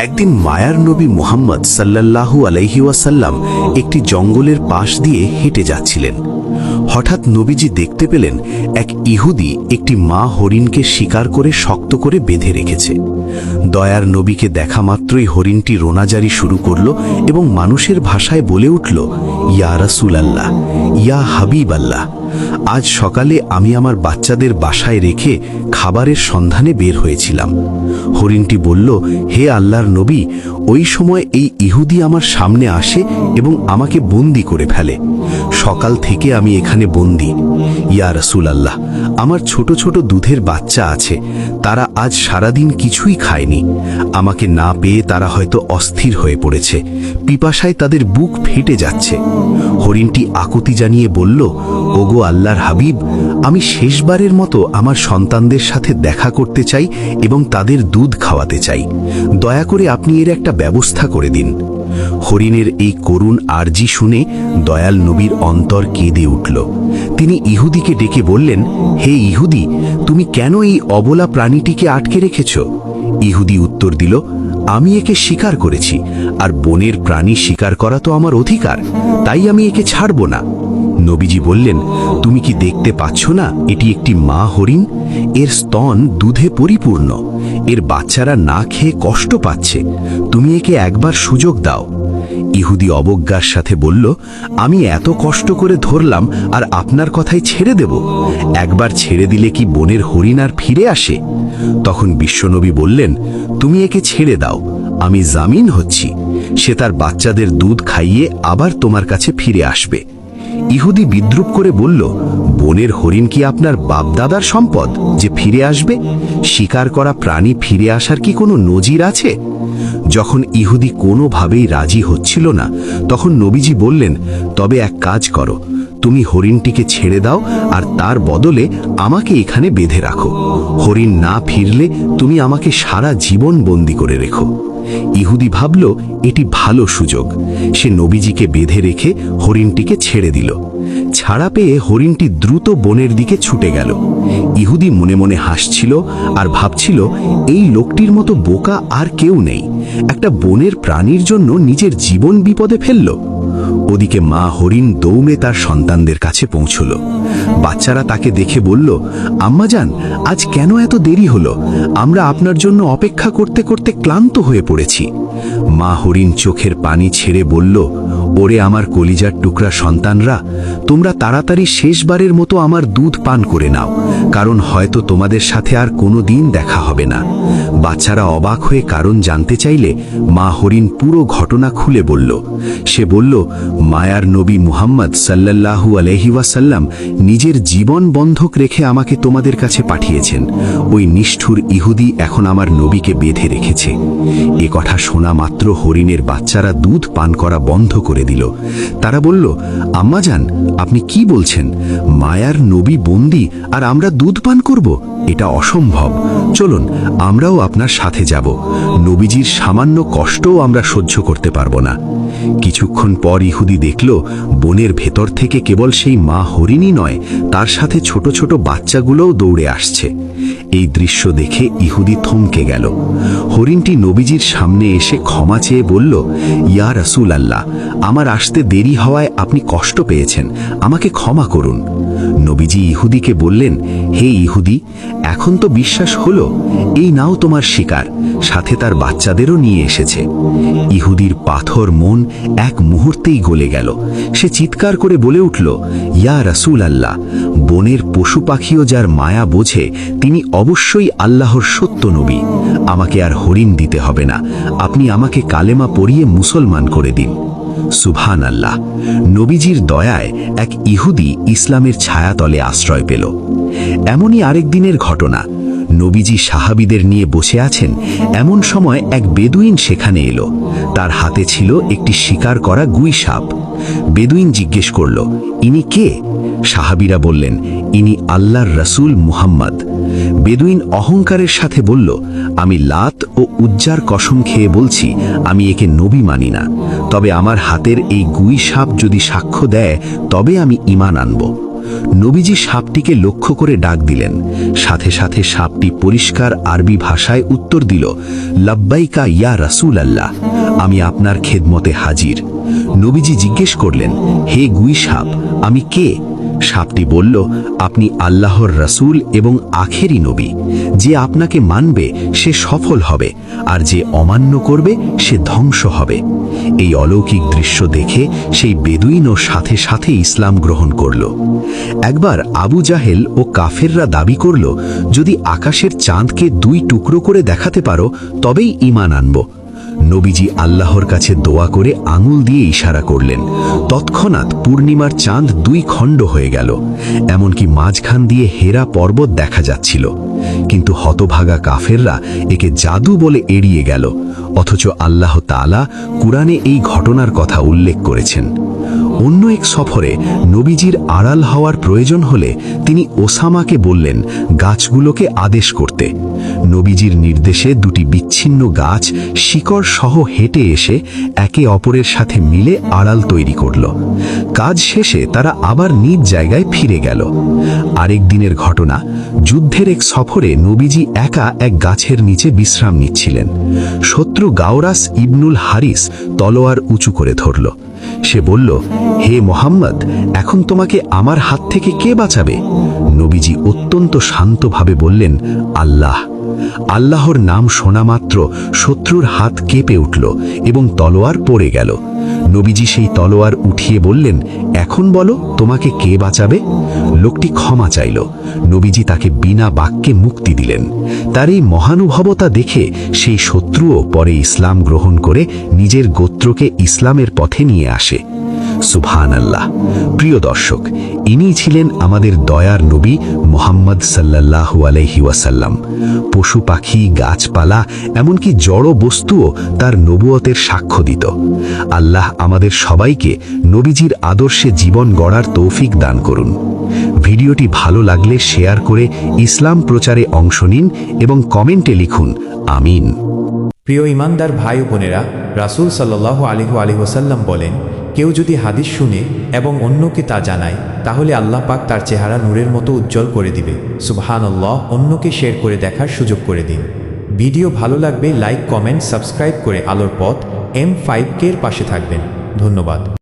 একদিন মায়ার নবী মুহাম্মদ সাল্লাল্লাহু আলাইহি ওয়াসাল্লাম একটি জঙ্গলের পাশ দিয়ে হেঁটে যাচ্ছিলেন। হঠাৎ নবীজি দেখতে পেলেন এক ইহুদি একটি মা হরিণকে শিকার করে শক্ত করে বেঁধে রেখেছে। দয়ার নবীকে দেখা মাত্রই হরিণটি রোনাজারি শুরু করল এবং মানুষের ভাষায় বলে উঠল, ইয়া রাসূলাল্লাহ, ইয়া হাবিবাল্লাহ, আজ সকালে আমি আমার বাচ্চাদের বাসায় রেখে খাবারের সন্ধানে বের হয়েছিলাম। হরিণটি বলল, হে আল্লাহর নবী, ওই সময় এই ইহুদি আমার সামনে আসে এবং আমাকে বন্দী করে ফেলে। সকাল থেকে আমি এখানে বন্দী। ইয়া রাসূলাল্লাহ, আমার ছোট ছোট দুধের বাচ্চা আছে, তারা আজ সারাদিন কিছুই খায়নি। আমাকে না পেয়ে তারা হয়তো অস্থির হয়ে পড়েছে, পিপাসায় তাদের বুক ফেটে যাচ্ছে। হরিণটি আকুতি জানিয়ে বলল, ওগো আল্লাহর হাবিব, আমি শেষবারের মতো আমার সন্তানদের সাথে দেখা করতে চাই এবং তাদের দুধ খাওয়াতে চাই। দয়া করে আপনি এর একটা ব্যবস্থা করে দিন। হরিণের এই করুণ আর্জি শুনে দয়াল নবীর অন্তর কেঁদে উঠল। তিনি ইহুদিকে ডেকে বললেন, হে ইহুদি, তুমি কেন এই অবলা প্রাণীটিকে আটকে রেখেছ? ইহুদি উত্তর দিল, আমি একে শিকার করেছি, আর বনের প্রাণী শিকার করা তো আমার অধিকার, তাই আমি একে ছাড়ব না। নবীজি বললেন, তুমি কি দেখতে পাচ্ছ না এটি একটি মা হরিণ? এর স্তন দুধে পরিপূর্ণ, এর বাচ্চারা না খেয়ে কষ্ট পাচ্ছে, তুমি একে একবার সুযোগ দাও। ইহুদি অবজ্ঞার সাথে বলল, আমি এত কষ্ট করে ধরলাম আর আপনার কথাই ছেড়ে দেব? একবার ছেড়ে দিলে কি বনের হরিণ আর ফিরে আসে? তখন বিশ্বনবী বললেন, তুমি একে ছেড়ে দাও, আমি জামিন হচ্ছি, সে তার বাচ্চাদের দুধ খাইয়ে আবার তোমার কাছে ফিরে আসবে। ইহুদি বিদ্রুপ করে বলল, বনের হরিণ কি আপনার বাপদাদার সম্পদ যে ফিরে আসবে? শিকার করা প্রাণী ফিরে আসার কি কোনো নজির আছে? যখন ইহুদি কোনোভাবেই রাজি হচ্ছিল না, তখন নবীজি বললেন, তবে এক কাজ করো, তুমি হরিণটিকে ছেড়ে দাও আর তার বদলে আমাকে এখানে বেঁধে রাখো। হরিণ না ফিরলে তুমি আমাকে সারা জীবন বন্দী করে রেখো। ইহুদি ভাবল এটি ভালো সুযোগ। সে নবীজিকে বেঁধে রেখে হরিণটিকে ছেড়ে দিল। ছাড়া পেয়ে হরিণটি দ্রুত বনের দিকে ছুটে গেল। ইহুদি মনে মনে হাসছিল আর ভাবছিল, এই লোকটির মতো বোকা আর কেউ নেই, একটা বনের প্রাণীর জন্য নিজের জীবন বিপদে ফেলল। ওদিকে মা হরিণ দৌড়ে তার সন্তানদের কাছে পৌঁছল। বাচ্চারা তাকে দেখে বলল, আম্মাজান, আজ কেন এত দেরি হলো? আমরা আপনার জন্য অপেক্ষা করতে করতে ক্লান্ত হয়ে পড়েছি। মা হরিণ চোখের পানি ছেড়ে বলল, ওরে আমার কলিজার টুকরা সন্তানরা, তোমরা তাড়াতাড়ি শেষবারের মতো আমার দুধ পান করে নাও, কারণ হয়তো তোমাদের সাথে আর কোনো দিন দেখা হবে না। বাচ্চারা অবাক হয়ে কারণ জানতে চাইলে মা হরিণ পুরো ঘটনা খুলে বলল। সে বলল, মায়ার নবী মুহাম্মদ সাল্লাল্লাহু আলাইহি ওয়াসাল্লাম নিজের জীবন বন্ধক রেখে আমাকে তোমাদের কাছে পাঠিয়েছেন। ওই নিষ্ঠুর ইহুদি এখন আমার নবীকে বেঁধে রেখেছে। এ কথা শোনা মাত্র হরিণের বাচ্চারা দুধ পান করা বন্ধ করে দিল। তারা বলল, আম্মাজান, আপনি কি বলছেন? মায়ার নবী বন্দী আর আমরা দুধ পান করব? এটা অসম্ভব। চলুন, আমরাও আপনার সাথে যাব। নবীজির সামান্য কষ্টও আমরা সহ্য করতে পারবো না। কিছুক্ষণ পর ইহুদি দেখল বনের ভেতর থেকে কেবল সেই মা হরিণই নয়, তার সাথে ছোট ছোট বাচ্চাগুলোও দৌড়ে আসছে। এই দৃশ্য দেখে ইহুদি থমকে গেল। হরিণটি নবীজির সামনে এসে ক্ষমা চেয়ে বলল, ইয়া রাসূলাল্লাহ, আমার আসতে দেরি হওয়ায় আপনি কষ্ট পেয়েছেন, আমাকে ক্ষমা করুন। নবীজি ইহুদিকে বললেন, হে ইহুদি, এখন তো বিশ্বাস হলো, এই নাও তোমার শিকার, সাথে তার বাচ্চাদেরও নিয়ে এসেছে। ইহুদির পাথর মন এক মুহূর্তেই গলে গেল। সে চিৎকার করে বলে উঠল, ইয়া রাসূলাল্লাহ, বনের পশু পাখিও যার মায়া বোঝে, তিনি অবশ্যই আল্লাহর সত্য নবী। আমাকে আর হরিণ দিতে হবে না, আপনি আমাকে কালেমা পড়িয়ে মুসলমান করে দিন। সুবহানাল্লাহ। নবীজির দয়ায় এক ইহুদি ইসলামের ছায়াতলে আশ্রয় পেল। এমনই আরেক দিনের ঘটনা। নবীজি সাহাবীদের নিয়ে বসে আছেন, এমন সময় এক বেদুইন সেখানে এলো। তার হাতে ছিল একটি শিকার করা গুই সাপ। বেদুইন জিজ্ঞেস করল, ইনি কে? সাহাবীরা বললেন, ইনি আল্লাহর রাসূল মুহাম্মদ। বেদুইন অহংকারের সাথে বলল, আমি লাত ও উজ্জার কসম খেয়ে বলছি, আমি একে নবী মানি না, তবে আমার হাতের এই গুই সাপ যদি সাক্ষ্য দেয় তবে আমি ঈমান আনব। নবীজি সাপটিকে লক্ষ্য করে ডাক দিলেন। সাথে সাথে সাপটি পরিষ্কার আরবি ভাষায় উত্তর দিল, লাব্বাইকা ইয়া রাসূল আল্লাহ, আমি আপনার খেদমতে হাজির। নবীজি জিজ্ঞেস করলেন, হে গুই সাপ, আমি কে? সাপটি বলল, আপনি আল্লাহর রাসূল এবং আখেরি নবী। যে আপনাকে মানবে সে সফল হবে, আর যে অমান্য করবে সে ধ্বংস হবে। এই অলৌকিক দৃশ্য দেখে সেই বেদুইনও সাথে সাথে ইসলাম গ্রহণ করল। একবার আবু জাহেল ও কাফেররা দাবি করল, যদি আকাশের চাঁদকে 2 টুকরো করে দেখাতে পারো তবেই ঈমান আনব। নবীজি আল্লাহর কাছে দোয়া করে আঙুল দিয়ে ইশারা করলেন। তৎক্ষণাৎ পূর্ণিমার চাঁদ 2 খণ্ড হয়ে গেল, এমনকি মাঝখান দিয়ে হেরা পর্বত দেখা যাচ্ছিল। কিন্তু হতভাগা কাফেররা একে জাদু বলে এড়িয়ে গেল, অথচ আল্লাহ তাআলা কুরআনে এই ঘটনার কথা উল্লেখ করেছেন। অন্য এক সফরে নবীজির আড়াল হওয়ার প্রয়োজন হলে তিনি ওসামাকে বললেন গাছগুলোকে আদেশ করতে। নবীজির নির্দেশে 2টি বিচ্ছিন্ন গাছ শিকড় সহ হেঁটে এসে একে অপরের সাথে মিলে আড়াল তৈরি করল। কাজ শেষে তারা আবার নিজ জায়গায় ফিরে গেল। আরেক দিনের ঘটনা, যুদ্ধের এক সফরে নবীজি একা এক গাছের নিচে বিশ্রাম নিচ্ছিলেন। শত্রু গাওরাস ইবনুল হারিস তলোয়ার উঁচু করে ধরল। সে বলল, হে মোহাম্মদ, এখন তোমাকে আমার হাত থেকে কে বাঁচাবে? নবীজি অত্যন্ত শান্তভাবে বললেন, আল্লাহ। আল্লাহর নাম শোনা মাত্র শত্রুর হাত কেঁপে উঠল এবং তলোয়ার পড়ে গেল। নবীজি সেই তলোয়ার উঠিয়ে বললেন, এখন বলো তোমাকে কে বাঁচাবে? লোকটি ক্ষমা চাইল। নবীজি তাকে বিনা বাক্যে মুক্তি দিলেন। তার এই মহানুভবতা দেখে সেই শত্রুও পরে ইসলাম গ্রহণ করে নিজের গোত্রকে ইসলামের পথে নিয়ে আসে। সুবহানাল্লাহ। প্রিয় দর্শক, ইনি ছিলেন আমাদের দয়ার নবী মুহাম্মদ সাল্লাল্লাহু আলাইহি ওয়াসাল্লাম। পশু পাখি, গাছপালা, এমনকি জড় বস্তুও তার নবুয়তের সাক্ষ্য দিত। আল্লাহ আমাদের সবাইকে নবীজির আদর্শে জীবন গড়ার তৌফিক দান করুন। ভিডিওটি ভালো লাগলে শেয়ার করে ইসলাম প্রচারে অংশ নিন এবং কমেন্টে লিখুন আমিন। প্রিয় ইমানদার ভাই ও বোনেরা, রাসূল সাল্লাল্লাহু আলাইহি ওয়াসাল্লাম বলেন, কেউ যদি হাদিস শুনে এবং অন্যকে তা জানায়, তাহলে আল্লাহ পাক তার চেহারা নূরের মতো উজ্জ্বল করে দিবে। সুবহানাল্লাহ। অন্যকে শেয়ার করে দেখার সুযোগ করে দিন। ভিডিও ভালো লাগবে লাইক, কমেন্ট, সাবস্ক্রাইব করে আলোর পথ M5K এর পাশে থাকবেন। ধন্যবাদ।